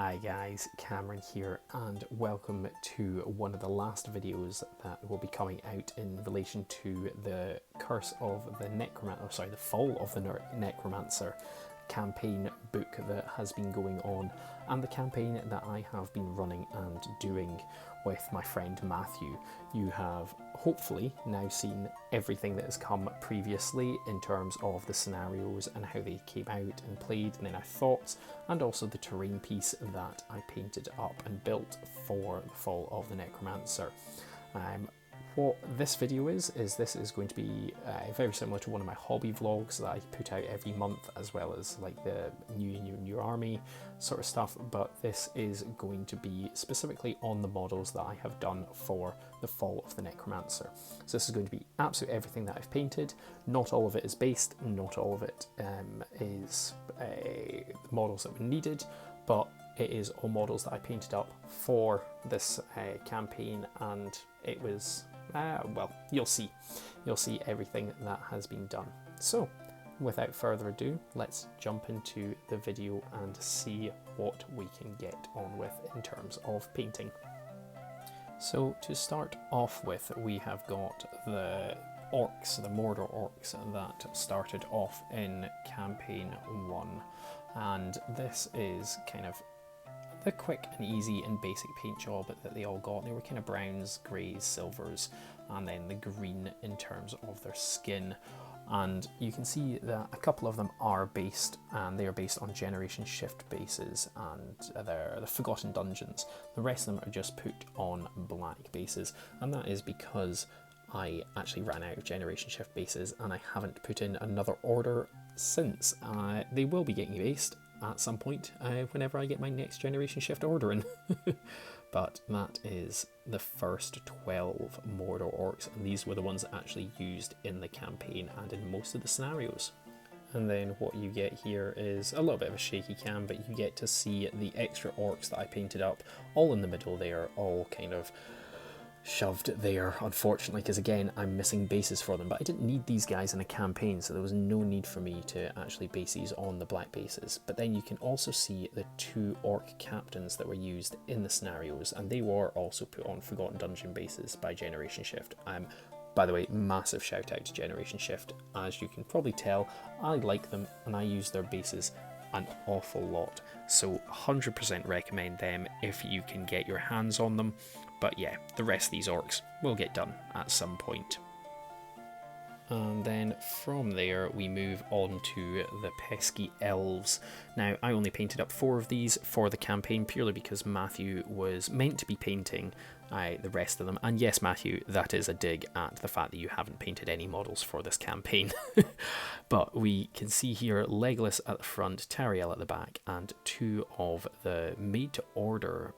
Hi guys, Cameron here, and welcome to one of the last videos that will be coming out in relation to the Curse of the Necromancer, the Fall of the Necromancer campaign book that has been going on, and the campaign that I have been running and doing with my friend Matthew. You have hopefully now seen everything that has come previously in terms of the scenarios and how they came out and played, and then our thoughts, and also the terrain piece that I painted up and built for the Fall of the Necromancer. What this video is this is going to be very similar to one of my hobby vlogs that I put out every month, as well as like the new army sort of stuff, but this is going to be specifically on the models that I have done for the Fall of the Necromancer. So this is going to be absolutely everything that I've painted. Not all of it is based, not all of it is models that were needed, but it is all models that I painted up for this campaign, and it was well, you'll see everything that has been done. So without further ado, let's jump into the video and see what we can get on with in terms of painting. So to start off with, we have got the orcs, the Mordor orcs that started off in campaign 1, and this is kind of the quick and easy and basic paint job that they all got. They were kind of browns, greys, silvers, and then the green in terms of their skin. And you can see that a couple of them are based, and they are based on generation shift bases, and they're the Forgotten Dungeons. The rest of them are just put on black bases, and that is because I actually ran out of generation shift bases and I haven't put in another order since. They will be getting based at some point whenever I get my next generation shift order in. But that is the first 12 Mordor orcs, and these were the ones that actually used in the campaign and in most of the scenarios. And then what you get here is a little bit of a shaky cam, but you get to see the extra orcs that I painted up all in the middle there, all kind of shoved there, unfortunately, because again I'm missing bases for them, but I didn't need these guys in a campaign, so there was no need for me to actually base these on the black bases. But then you can also see the 2 orc captains that were used in the scenarios, and they were also put on Forgotten Dungeon bases by Generation Shift. By the way, massive shout out to Generation Shift. As you can probably tell, I like them and I use their bases an awful lot, so 100% recommend them if you can get your hands on them. But yeah, the rest of these orcs will get done at some point. And then from there we move on to the Pesky Elves. Now I only painted up 4 of these for the campaign purely because Matthew was meant to be painting the rest of them. And yes, Matthew, that is a dig at the fact that you haven't painted any models for this campaign. But we can see here Legolas at the front, Tariel at the back, and 2 of the made to order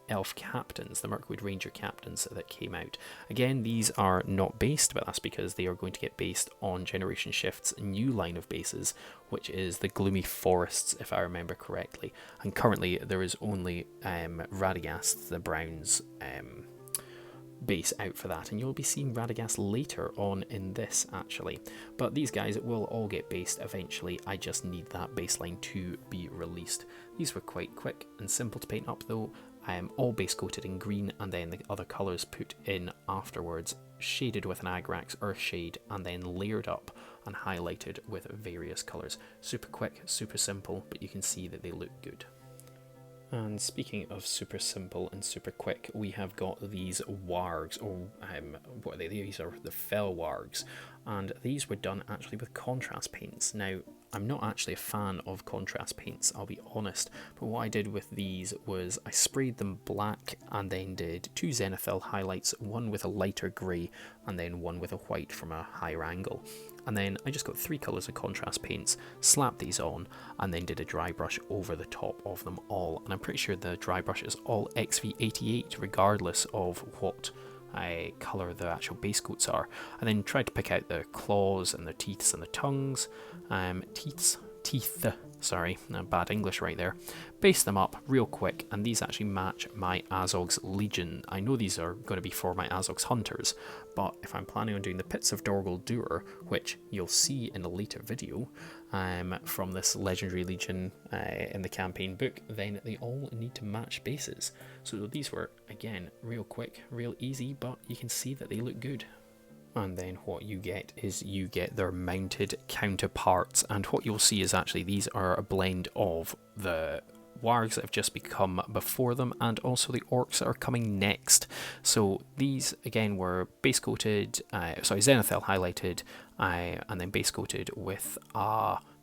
elf captains, the Mirkwood Ranger captains that came out. Again, these are not based, but that's because they are going to get based on Generation Shift's new line of bases, which is the Gloomy Forests, if I remember correctly. And currently there is only Radagast, the Browns base out for that, and you'll be seeing Radagast later on in this actually. But these guys will all get based eventually. I just need that baseline to be released. These were quite quick and simple to paint up though. All base coated in green, and then the other colours put in afterwards, shaded with an Agrax Earth Shade, and then layered up and highlighted with various colours. Super quick, super simple, but you can see that they look good. And speaking of super simple and super quick, we have got these wargs, or what are they? These are the fell wargs, and these were done actually with contrast paints. Now, I'm not actually a fan of contrast paints, I'll be honest, but what I did with these was I sprayed them black and then did 2 Zenithal highlights, one with a lighter grey and then one with a white from a higher angle. And then I just got 3 colours of contrast paints, slapped these on, and then did a dry brush over the top of them all. And I'm pretty sure the dry brush is all XV88 regardless of what colour the actual base coats are. And then tried to pick out the claws and the teeth and the tongues. Teeth, sorry, bad English right there. Base them up real quick, and these actually match my Azog's Legion. I know these are going to be for my Azog's Hunters, but if I'm planning on doing the Pits of Dorgol Doer, which you'll see in a later video, from this Legendary Legion in the campaign book, then they all need to match bases. So these were, again, real quick, real easy, but you can see that they look good. And then what you get is you get their mounted counterparts, and what you'll see is actually these are a blend of the wargs that have just become before them and also the orcs that are coming next. So these again were base coated, zenithal highlighted, and then base coated with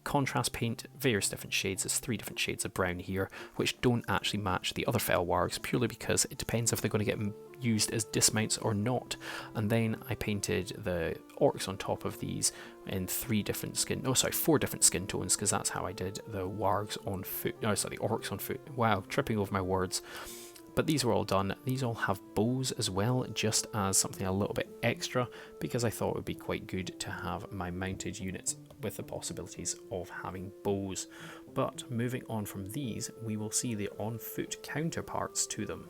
contrast paint, various different shades. There's 3 different shades of brown here, which don't actually match the other fell wargs purely because it depends if they're going to get used as dismounts or not. And then I painted the orcs on top of these in 4 different skin tones, because that's how I did the wargs on foot. No, sorry, the orcs on foot. Wow, tripping over my words. But these were all done. These all have bows as well, just as something a little bit extra, because I thought it would be quite good to have my mounted units with the possibilities of having bows. But moving on from these, we will see the on-foot counterparts to them.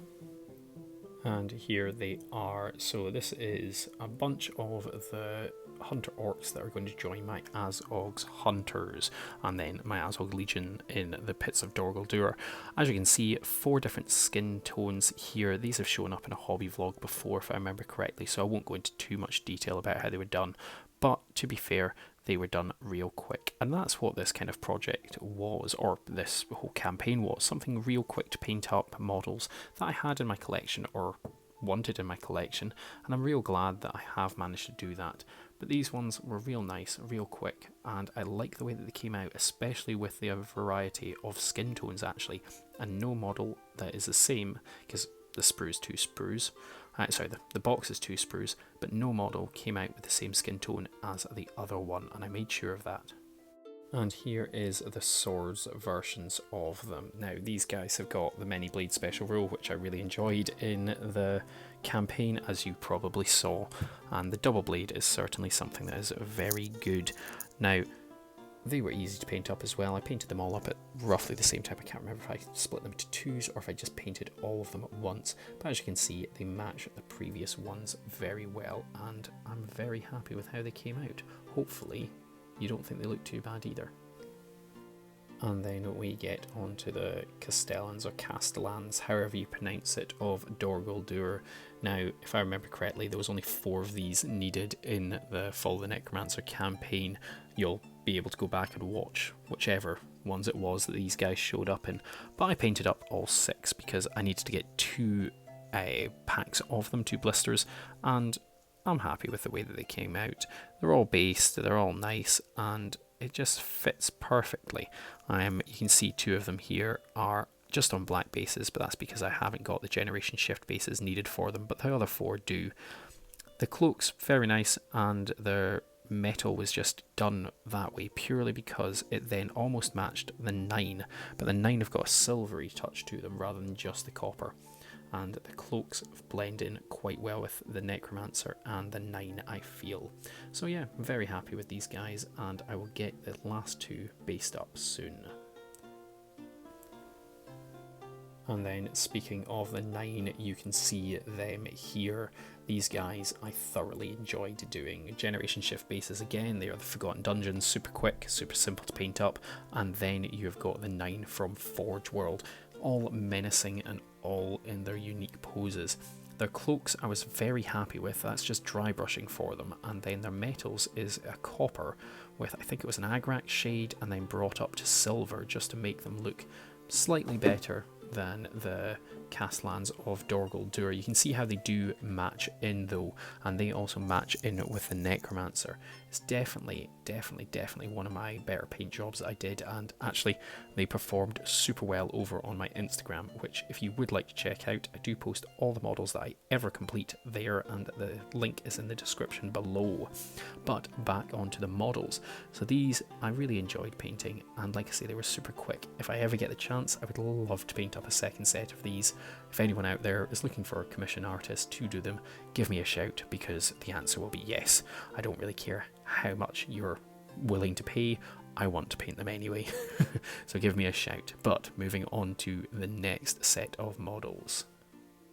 And here they are. So this is a bunch of the hunter orcs that are going to join my Azog's hunters, and then my Azog Legion in the pits of Dor Guldur. As you can see, 4 different skin tones here. These have shown up in a hobby vlog before, if I remember correctly, so I won't go into too much detail about how they were done, but to be fair, they were done real quick. And that's what this kind of project was, or this whole campaign was, something real quick to paint up models that I had in my collection or wanted in my collection, and I'm real glad that I have managed to do that. But these ones were real nice, real quick, and I like the way that they came out, especially with the variety of skin tones actually, and no model that is the same, because the sprues 2 sprues. The box is 2 sprues, but no model came out with the same skin tone as the other one, and I made sure of that. And here is the swords versions of them. Now these guys have got the many blade special rule, which I really enjoyed in the campaign, as you probably saw, and the double blade is certainly something that is very good. Now they were easy to paint up as well. I painted them all up at roughly the same time. I can't remember if I split them into 2s or if I just painted all of them at once, but as you can see, they match the previous ones very well, and I'm very happy with how they came out. Hopefully you don't think they look too bad either. And then we get onto the Castellans or Castellans, however you pronounce it, of Dor Guldur. Now, if I remember correctly, there was only 4 of these needed in the Fall of the Necromancer campaign. You'll be able to go back and watch whichever ones it was that these guys showed up in. But I painted up all 6 because I needed to get 2 packs of them, 2 blisters, and I'm happy with the way that they came out. They're all based, they're all nice, and it just fits perfectly. You can see 2 of them here are just on black bases, but that's because I haven't got the generation shift bases needed for them, but the other 4 do. The cloaks, very nice, and their metal was just done that way purely because it then almost matched the 9, but the 9 have got a silvery touch to them rather than just the copper. And the cloaks blend in quite well with the Necromancer and the 9, I feel. So yeah, I'm very happy with these guys, and I will get the last 2 based up soon. And then speaking of the 9, you can see them here. These guys I thoroughly enjoyed doing. Generation shift bases again, they are the Forgotten Dungeons, super quick, super simple to paint up, and then you've got the 9 from Forge World, all menacing and all in their unique poses. Their cloaks I was very happy with, that's just dry brushing for them, and then their metals is a copper with, I think it was an Agrak shade, and then brought up to silver just to make them look slightly better than the Castellans of Dor Guldur. You can see how they do match in though, and they also match in with the Necromancer. It's definitely one of my better paint jobs that I did, and actually they performed super well over on my Instagram, which if you would like to check out, I do post all the models that I ever complete there, and the link is in the description below. But back onto the models. So these I really enjoyed painting, and like I say, they were super quick. If I ever get the chance, I would love to paint up a second set of these. If anyone out there is looking for a commission artist to do them, give me a shout, because the answer will be yes. I don't really care how much you're willing to pay, I want to paint them anyway. So give me a shout. But moving on to the next set of models.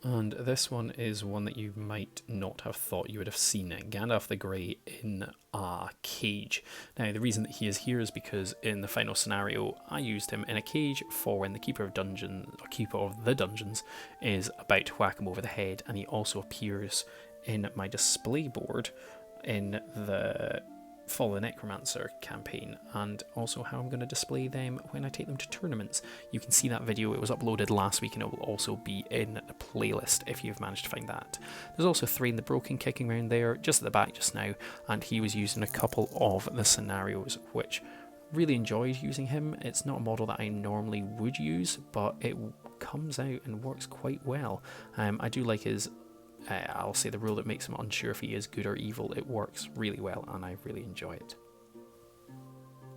And this one is one that you might not have thought you would have seen it. Gandalf the Grey in a cage. Now the reason that he is here is because in the final scenario I used him in a cage for when the Keeper of the Dungeons is about to whack him over the head, and he also appears in my display board in the Fall of the Necromancer campaign, and also how I'm going to display them when I take them to tournaments. You can see that video, it was uploaded last week, and it will also be in the playlist if you've managed to find that. There's also Thrain the Broken kicking around there just at the back just now, and he was used in a couple of the scenarios, which really enjoyed using him. It's not a model that I normally would use, but it comes out and works quite well. I do like his I'll say the rule that makes him unsure if he is good or evil. It works really well and I really enjoy it.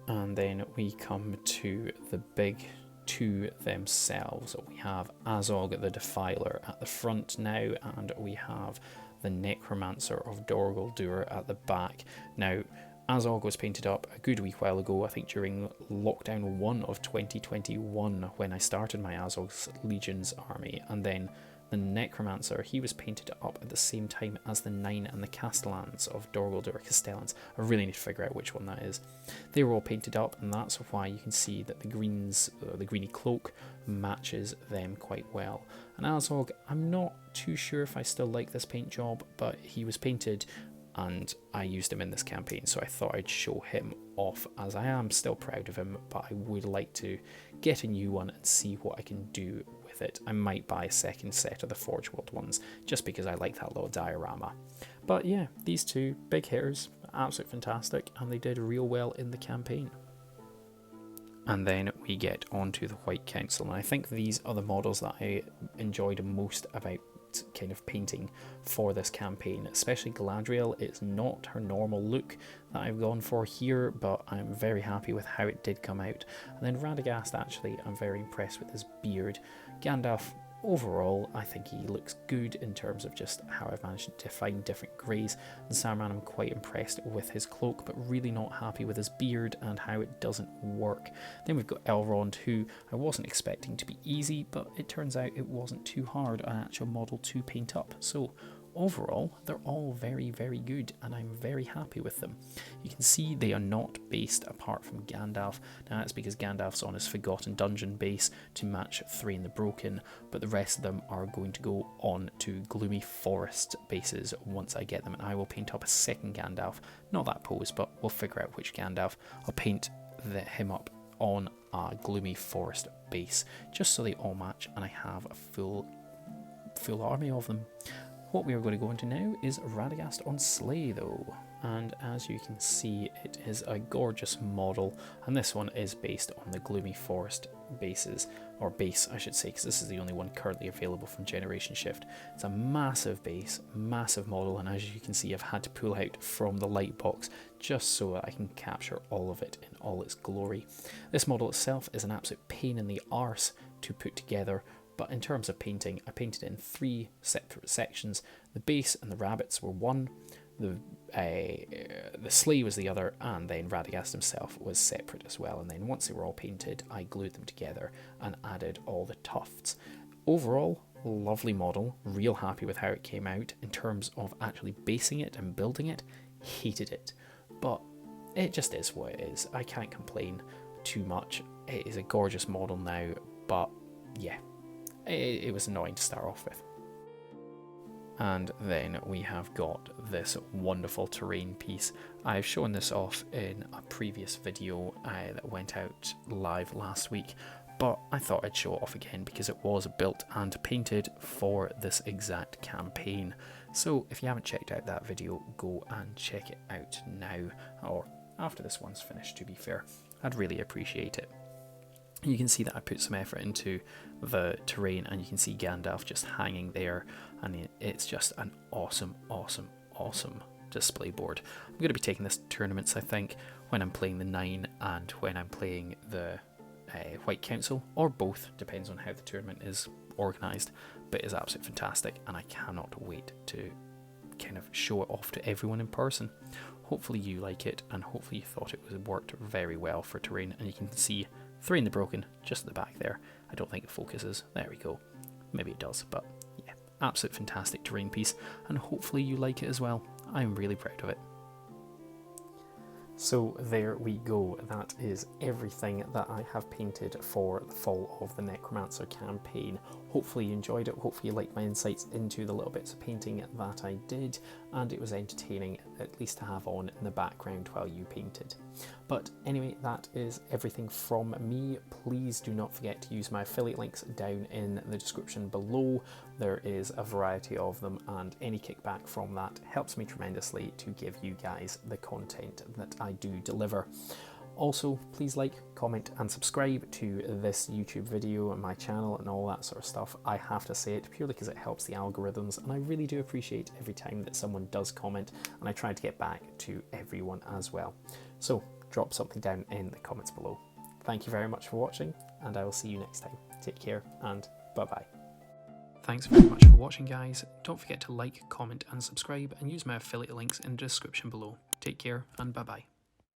And then we come to the big two themselves. We have Azog the Defiler at the front now, and we have the Necromancer of Dorgol Dur at the back. Now, Azog was painted up a good wee while ago, I think during lockdown 1 of 2021 when I started my Azog's Legions army, and then the Necromancer, he was painted up at the same time as the Nine and the Castellans of Dorgol Dur Castellans. I really need to figure out which one that is. They were all painted up, and that's why you can see that the greeny cloak matches them quite well. And Azog, I'm not too sure if I still like this paint job, but he was painted and I used him in this campaign, so I thought I'd show him off, as I am still proud of him, but I would like to get a new one and see what I can do with it. I might buy a second set of the Forge World ones, just because I like that little diorama. But yeah, these two big hitters, absolutely fantastic, and they did real well in the campaign. And then we get onto the White Council, and I think these are the models that I enjoyed most about kind of painting for this campaign, especially Galadriel. It's not her normal look that I've gone for here, but I'm very happy with how it did come out. And then Radagast, actually, I'm very impressed with his beard. Gandalf, overall, I think he looks good in terms of just how I've managed to define different greys. And Saruman, I'm quite impressed with his cloak, but really not happy with his beard and how it doesn't work. Then we've got Elrond, who I wasn't expecting to be easy, but it turns out it wasn't too hard an actual model to paint up. So overall, they're all very, very good, and I'm very happy with them. You can see they are not based apart from Gandalf. Now that's because Gandalf's on his Forgotten Dungeon base to match Thrain the Broken, but the rest of them are going to go on to Gloomy Forest bases once I get them, and I will paint up a second Gandalf. Not that pose, but we'll figure out which Gandalf. I'll paint him up on a Gloomy Forest base, just so they all match, and I have a full army of them. What we are going to go into now is Radagast on sleigh though, and as you can see it is a gorgeous model, and this one is based on the Gloomy Forest bases, or base I should say, because this is the only one currently available from Generation Shift. It's a massive base, massive model, and as you can see I've had to pull out from the light box just so that I can capture all of it in all its glory. This model itself is an absolute pain in the arse to put together, but in terms of painting, I painted it in 3 separate sections. The base and the rabbits were one, the sleigh was the other, and then Radagast himself was separate as well. And then once they were all painted, I glued them together and added all the tufts. Overall, lovely model, real happy with how it came out. In terms of actually basing it and building it, hated it. But it just is what it is. I can't complain too much. It is a gorgeous model now, but yeah. It was annoying to start off with. And then we have got this wonderful terrain piece. I've shown this off in a previous video that went out live last week, but I thought I'd show it off again because it was built and painted for this exact campaign. So if you haven't checked out that video, go and check it out now, or after this one's finished, to be fair. I'd really appreciate it. You can see that I put some effort into the terrain, and you can see Gandalf just hanging there, and it's just an awesome, awesome, awesome display board. I'm going to be taking this to tournaments, I think, when I'm playing the 9 and when I'm playing the White Council, or both, depends on how the tournament is organised, but it's absolutely fantastic, and I cannot wait to kind of show it off to everyone in person. Hopefully you like it, and hopefully you thought it worked very well for terrain, and you can see Thrain the Broken just at the back there. I don't think it focuses. There we go. Maybe it does, but yeah. absolute fantastic terrain piece, and hopefully you like it as well. I'm really proud of it. So there we go, that is everything that I have painted for the Fall of the Necromancer campaign. Hopefully you enjoyed it, hopefully you liked my insights into the little bits of painting that I did, and it was entertaining at least to have on in the background while you painted. But anyway, that is everything from me. Please do not forget to use my affiliate links down in the description below. There is a variety of them, and any kickback from that helps me tremendously to give you guys the content that I do deliver. Also, please like, comment and subscribe to this YouTube video and my channel and all that sort of stuff. I have to say it purely because it helps the algorithms, and I really do appreciate every time that someone does comment, and I try to get back to everyone as well. So drop something down in the comments below. Thank you very much for watching, and I will see you next time. Take care and bye bye. Thanks very much for watching, guys. Don't forget to like, comment and subscribe, and use my affiliate links in the description below. Take care and bye bye.